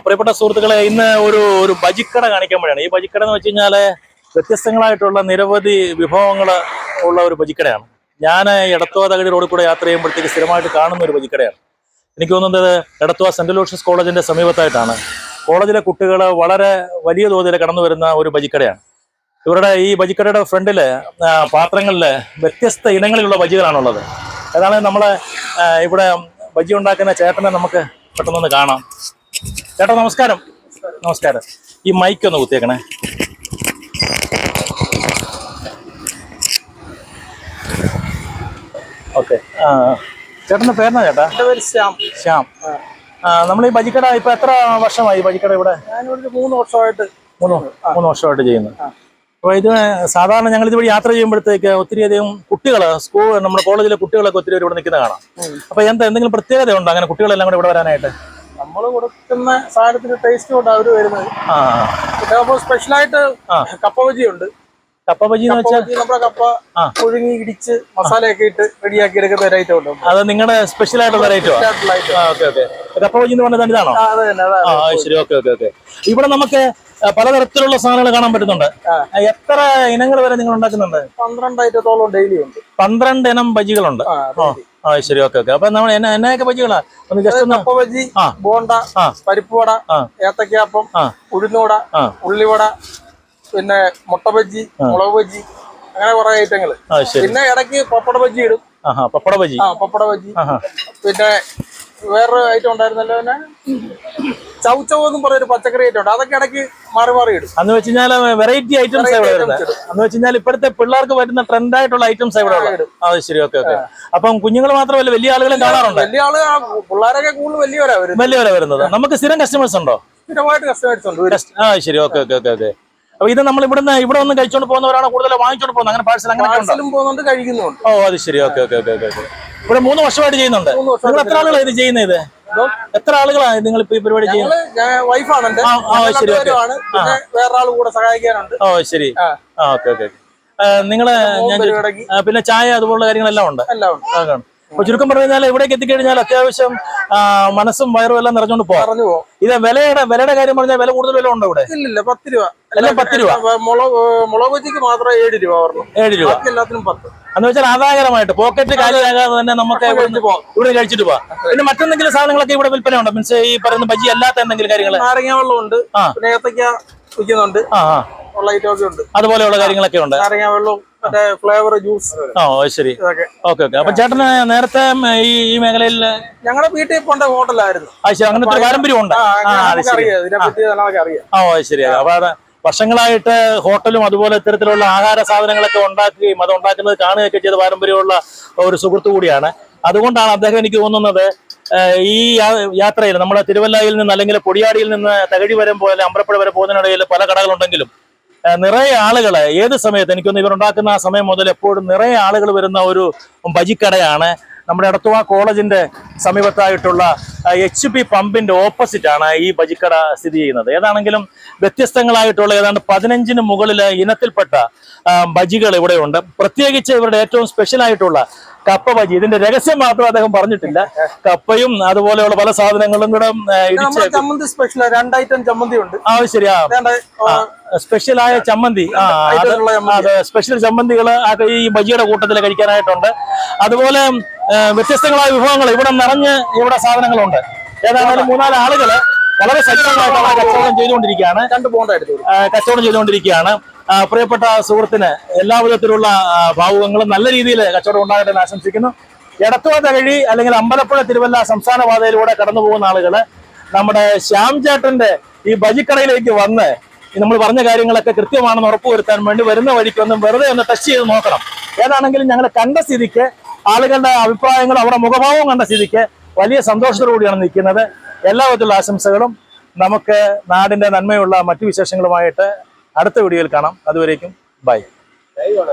പ്രിയപ്പെട്ട സുഹൃത്തുക്കളെ, ഇന്ന് ഒരു ബജിക്കട കാണിക്കാൻ വേണ്ടിയാണ്. ഈ ബജിക്കട എന്ന് വെച്ച് കഴിഞ്ഞാൽ വ്യത്യസ്തങ്ങളായിട്ടുള്ള നിരവധി വിഭവങ്ങൾ ഉള്ള ഒരു ബജിക്കടയാണ്. ഞാൻ എടത്വ തകഴി റോഡിൽ കൂടെ യാത്ര ചെയ്യുമ്പോഴത്തേക്ക് സ്ഥിരമായിട്ട് കാണുന്ന ഒരു ബജിക്കടയാണ്. എനിക്ക് തോന്നുന്നത് എടത്വ സെന്റ് ലൂഷ്യസ് കോളേജിന്റെ സമീപത്തായിട്ടാണ്. കോളേജിലെ കുട്ടികൾ വളരെ വലിയ തോതിൽ കടന്നു വരുന്ന ഒരു ബജിക്കടയാണ്. ഇവരുടെ ഈ ബജിക്കടയുടെ ഫ്രണ്ടില് പാത്രങ്ങളിൽ വ്യത്യസ്ത ഇനങ്ങളിലുള്ള ബജികളാണുള്ളത്. അതാണ് നമ്മളെ ഇവിടെ ബജി ഉണ്ടാക്കുന്ന ചേട്ടനെ നമുക്ക് പെട്ടെന്നൊന്ന് കാണാം. ചേട്ടാ നമസ്കാരം. നമസ്കാരം. ഈ മൈക്ക് ഒന്ന് കുത്തിയേക്കണേ. ഓക്കെ. ചേട്ടന്റെ പേരെന്നാ ചേട്ടാ? എന്റെ പേര് ശ്യാം. ശ്യാം. നമ്മൾ ഈ ബജിക്കട ഇപ്പൊ എത്ര വർഷമായി ബജിക്കട ഇവിടെ? ഞാനിവിടെ 3 വർഷമായിട്ട് മൂന്ന് വർഷമായിട്ട് ചെയ്യുന്നു. അപ്പോൾ ഇത് സാധാരണ ഞങ്ങൾ ഇതുവഴി യാത്ര ചെയ്യുമ്പോഴത്തേക്ക് ഒത്തിരിയധികം കുട്ടികൾ, നമ്മുടെ കോളേജിലെ കുട്ടികളൊക്കെ ഒത്തിരി ഇവിടെ നിൽക്കുന്ന കാണാം. അപ്പൊ എന്തെങ്കിലും പ്രത്യേകത ഉണ്ടോ അങ്ങനെ കുട്ടികളെല്ലാം കൂടെ ഇവിടെ വരാനായിട്ട്? നമ്മൾ കൊടുക്കുന്ന സാധനത്തിന് ടേസ്റ്റ് കൊണ്ട് അവര് വരുന്നത്. സ്പെഷ്യലായിട്ട് കപ്പ ബജി ഉണ്ട്. കപ്പ ബജി എന്ന് വെച്ചാൽ നമ്മുടെ കപ്പ പുഴുങ്ങി ഇടിച്ച് മസാലയൊക്കെ ഇട്ട് റെഡിയാക്കി എടുക്കുന്ന ഒരു ഐറ്റം ഉണ്ട്. അത് നിങ്ങളുടെ സ്പെഷ്യൽ ആയിട്ടുള്ള ഐറ്റം. Okay okay. കപ്പ ബജി എന്ന് പറഞ്ഞാൽ ഇതാണോ? ശരി. Okay okay okay. ഇവിടെ നമുക്ക് പലതരത്തിലുള്ള സാധനങ്ങൾ കാണാൻ പറ്റുന്നുണ്ട്. എത്ര ഇനങ്ങൾ വരെ നിങ്ങൾ ഉണ്ടാക്കുന്നുണ്ട്? 12 ഐറ്റത്തോളം ഡെയിലി ഉണ്ട്. 12 ഇനം ബജികളുണ്ട്. ശരി. Okay okay. അപ്പൊ നമ്മൾ എന്നൊക്കെ ബജികളാ? കപ്പ ബജി, ബോണ്ട, പരിപ്പ് വട, ഏത്തക്കാപ്പം, ഉഴുന്നുവട, ഉള്ളിവട, പിന്നെ മുട്ട ബജി, മുളക് ബജി, അങ്ങനെ കുറെ ഐറ്റങ്ങള്. പിന്നെ ഇടയ്ക്ക് പപ്പട ബജി ഇടും. പപ്പട ബജി. പപ്പട ബജി. പിന്നെ വേറൊരു ഐറ്റം ഉണ്ടായിരുന്നല്ലോ, പിന്നെ ചൗച്ചവ് എന്നും പറഞ്ഞൊരു പച്ചക്കറി ഐറ്റം ഉണ്ട്. അതൊക്കെ ഇടയ്ക്ക് മാറി മാറി ഇടും. എന്ന് വെച്ച് കഴിഞ്ഞാൽ വെറൈറ്റി ഐറ്റംസ് ഇവിടെ വരുന്നത്. എന്ന് വെച്ച് കഴിഞ്ഞാൽ ഇപ്പോഴത്തെ പിള്ളേർക്ക് വരുന്ന ട്രെൻഡ് ആയിട്ടുള്ള ഐറ്റംസ് ഇവിടെ ഇടും. ശരി. Okay okay. അപ്പം കുഞ്ഞുങ്ങൾ മാത്രമല്ല വലിയ ആളുകളും കാണാറുണ്ട്. വലിയ ആള് പിള്ളേരൊക്കെ കൂടുതൽ വലിയവരാ വരുന്നത്. നമുക്ക് സ്ഥിരം കസ്റ്റമേഴ്സ് ഉണ്ടോ? സ്ഥിരമായിട്ട് കസ്റ്റമേഴ്സ് ഉണ്ട്. ശരി. Okay okay okay okay. അപ്പൊ ഇത് നമ്മൾ ഇവിടെ ഒന്ന് കഴിച്ചോണ്ട് പോകുന്നവരാണ് കൂടുതൽ വാങ്ങിച്ചോണ്ട് പോകുന്നത്? അങ്ങനെ പാഴ്സൽ അങ്ങനെ പോകുന്നുണ്ട്, കഴിക്കുന്നുണ്ട്. അത് ശരി. Okay okay okay okay. ഇവിടെ 3 വർഷമായിട്ട് ചെയ്യുന്നുണ്ട്. നിങ്ങൾ എത്ര ആളുകളാണ് ഇത് ചെയ്യുന്നത്? എത്ര ആളുകളാണ് നിങ്ങൾ ഇപ്പൊ ഈ പരിപാടി ചെയ്യുന്നത്? വൈഫാണ് എന്റെ. വേറെ ആൾ കൂടെ സഹായിക്കാനുണ്ട്. ശരി. Okay okay. നിങ്ങള് പിന്നെ ചായ അതുപോലുള്ള കാര്യങ്ങളെല്ലാം ഉണ്ട്. അപ്പൊ ചുരുക്കം പറഞ്ഞു കഴിഞ്ഞാൽ ഇവിടേക്ക് എത്തിക്കഴിഞ്ഞാൽ അത്യാവശ്യം മനസ്സും വയറും എല്ലാം നിറഞ്ഞുകൊണ്ട് പോകാം. ഇത് വിലയുടെ കാര്യം പറഞ്ഞാൽ വില കൂടുതൽ വില ഉണ്ടോ ഇവിടെ? ഇല്ല, 10 രൂപ. എല്ലാം 10 രൂപ. മുളക് ബജിക്ക് മാത്രം 7 രൂപ പറഞ്ഞു. 7 രൂപ. എല്ലാത്തിനും 10. എന്ന് വെച്ചാൽ ആദായകരമായിട്ട് പോക്കറ്റ് കാര്യമാകാതെ തന്നെ നമുക്ക് ഇവിടെ കഴിച്ചിട്ട് പോവാം. പിന്നെ മറ്റെന്തെങ്കിലും സാധനങ്ങളൊക്കെ ഇവിടെ വിൽപ്പന ഉണ്ടോ? മീൻസ് ഈ പറയുന്ന ബജി അല്ലാത്ത എന്തെങ്കിലും കാര്യങ്ങൾ? നാരങ്ങ വെള്ളം ഉണ്ട്, പിന്നെ ഏത്തക്ക വിൽക്കുന്നുണ്ട്, ഉള്ള ഐറ്റം ഒക്കെ ഉണ്ട്. അതുപോലെയുള്ള കാര്യങ്ങളൊക്കെ ഉണ്ട്. നാരങ്ങ വെള്ളം, മറ്റേ ഫ്ലേവർ ജ്യൂസ്. ശരി. Okay okay. അപ്പൊ ചേട്ടന് നേരത്തെ ഈ മേഖലയിൽ ഞങ്ങളുടെ വീട്ടിൽ പോണ്ട ഹോട്ടലായിരുന്നു. അങ്ങനത്തെ ഒരു പാരമ്പര്യം ഉണ്ട്. ശരി. അപ്പൊ വർഷങ്ങളായിട്ട് ഹോട്ടലും അതുപോലെ ഇത്തരത്തിലുള്ള ആഹാര സാധനങ്ങളൊക്കെ ഉണ്ടാക്കുകയും അത് ഉണ്ടാക്കുന്നത് കാണുകയൊക്കെ ചെയ്ത പാരമ്പര്യമുള്ള ഒരു സുഹൃത്തു കൂടിയാണ്. അതുകൊണ്ടാണ് അദ്ദേഹം എനിക്ക് തോന്നുന്നത് ഈ യാത്രയിൽ നമ്മുടെ തിരുവല്ലയിൽ നിന്ന് അല്ലെങ്കിൽ പൊടിയാടിയിൽ നിന്ന് തകഴി വരെ പോലെ അമ്പലപ്പുഴ വരെ പോകുന്നതിനിടയിൽ പല കടകളുണ്ടെങ്കിലും നിറയെ ആളുകൾ ഏത് സമയത്ത് എനിക്കൊന്ന് ഇവരുണ്ടാക്കുന്ന ആ സമയം മുതൽ എപ്പോഴും നിറയെ ആളുകൾ വരുന്ന ഒരു ബജിക്കടയാണ്. നമ്മുടെ എടത്വ കോളേജിന്റെ സമീപത്തായിട്ടുള്ള HP പമ്പിന്റെ ഓപ്പോസിറ്റ് ആണ് ഈ ബജിക്കട സ്ഥിതി ചെയ്യുന്നത്. ഏതാണെങ്കിലും വ്യത്യസ്തങ്ങളായിട്ടുള്ള ഏതാണ്ട് 15 മുകളിൽ ഇനത്തിൽപ്പെട്ട ബജികൾ ഇവിടെയുണ്ട്. പ്രത്യേകിച്ച് ഇവരുടെ ഏറ്റവും സ്പെഷ്യൽ ആയിട്ടുള്ള കപ്പ ബജി. ഇതിന്റെ രഹസ്യം മാത്രം അദ്ദേഹം പറഞ്ഞിട്ടില്ല. കപ്പയും അതുപോലെയുള്ള പല സാധനങ്ങളും കൂടെ ചമ്മന്തി സ്പെഷ്യൽ 2 ഐറ്റം ചമ്മന്തി ഉണ്ട്. ശരിയാ. സ്പെഷ്യലായ ചമ്മന്തി. അതെ, സ്പെഷ്യൽ ചമ്മന്തികൾ ഈ ബജിയുടെ കൂട്ടത്തിൽ കഴിക്കാനായിട്ടുണ്ട്. അതുപോലെ വ്യത്യസ്തങ്ങളായ വിഭവങ്ങൾ ഇവിടെ നിറഞ്ഞ് ഇവിടെ സാധനങ്ങളുണ്ട്. ഏതായാലും 3-4 ആളുകള് വളരെ സജീവമായിട്ട് കച്ചവടം ചെയ്തുകൊണ്ടിരിക്കുകയാണ്. പ്രിയപ്പെട്ട സുഹൃത്തിന് എല്ലാവിധത്തിലുള്ള ഭാവുകങ്ങളും നല്ല രീതിയിൽ കച്ചവടം ഉണ്ടാകട്ടെ എന്ന് ആശംസിക്കുന്നു. എടത്വ തകഴി അല്ലെങ്കിൽ അമ്പലപ്പുഴ തിരുവല്ല സംസ്ഥാന പാതയിലൂടെ കടന്നു പോകുന്ന ആളുകള് നമ്മുടെ ശ്യാം ചേട്ടന്റെ ഈ ബജിക്കടയിലേക്ക് വന്ന് നമ്മൾ പറഞ്ഞ കാര്യങ്ങളൊക്കെ കൃത്യമാണെന്ന് ഉറപ്പുവരുത്താൻ വേണ്ടി വരുന്ന വഴിക്കൊന്നും വെറുതെ ഒന്ന് ടച്ച് ചെയ്ത് നോക്കണം. ഏതാണെങ്കിലും ഞങ്ങൾ കണ്ട സ്ഥിതിക്ക് ആളുകളുടെ അഭിപ്രായങ്ങളും അവരുടെ മുഖഭാവവും കണ്ട സ്ഥിതിക്ക് വലിയ സന്തോഷത്തോടുകൂടിയാണ് നിൽക്കുന്നത്. എല്ലാവിധത്തിലുള്ള ആശംസകളും. നമുക്ക് നാടിന്റെ നന്മയുള്ള മറ്റു വിശേഷങ്ങളുമായിട്ട് അടുത്ത വീഡിയോയിൽ കാണാം. അതുവരേക്കും ബൈ.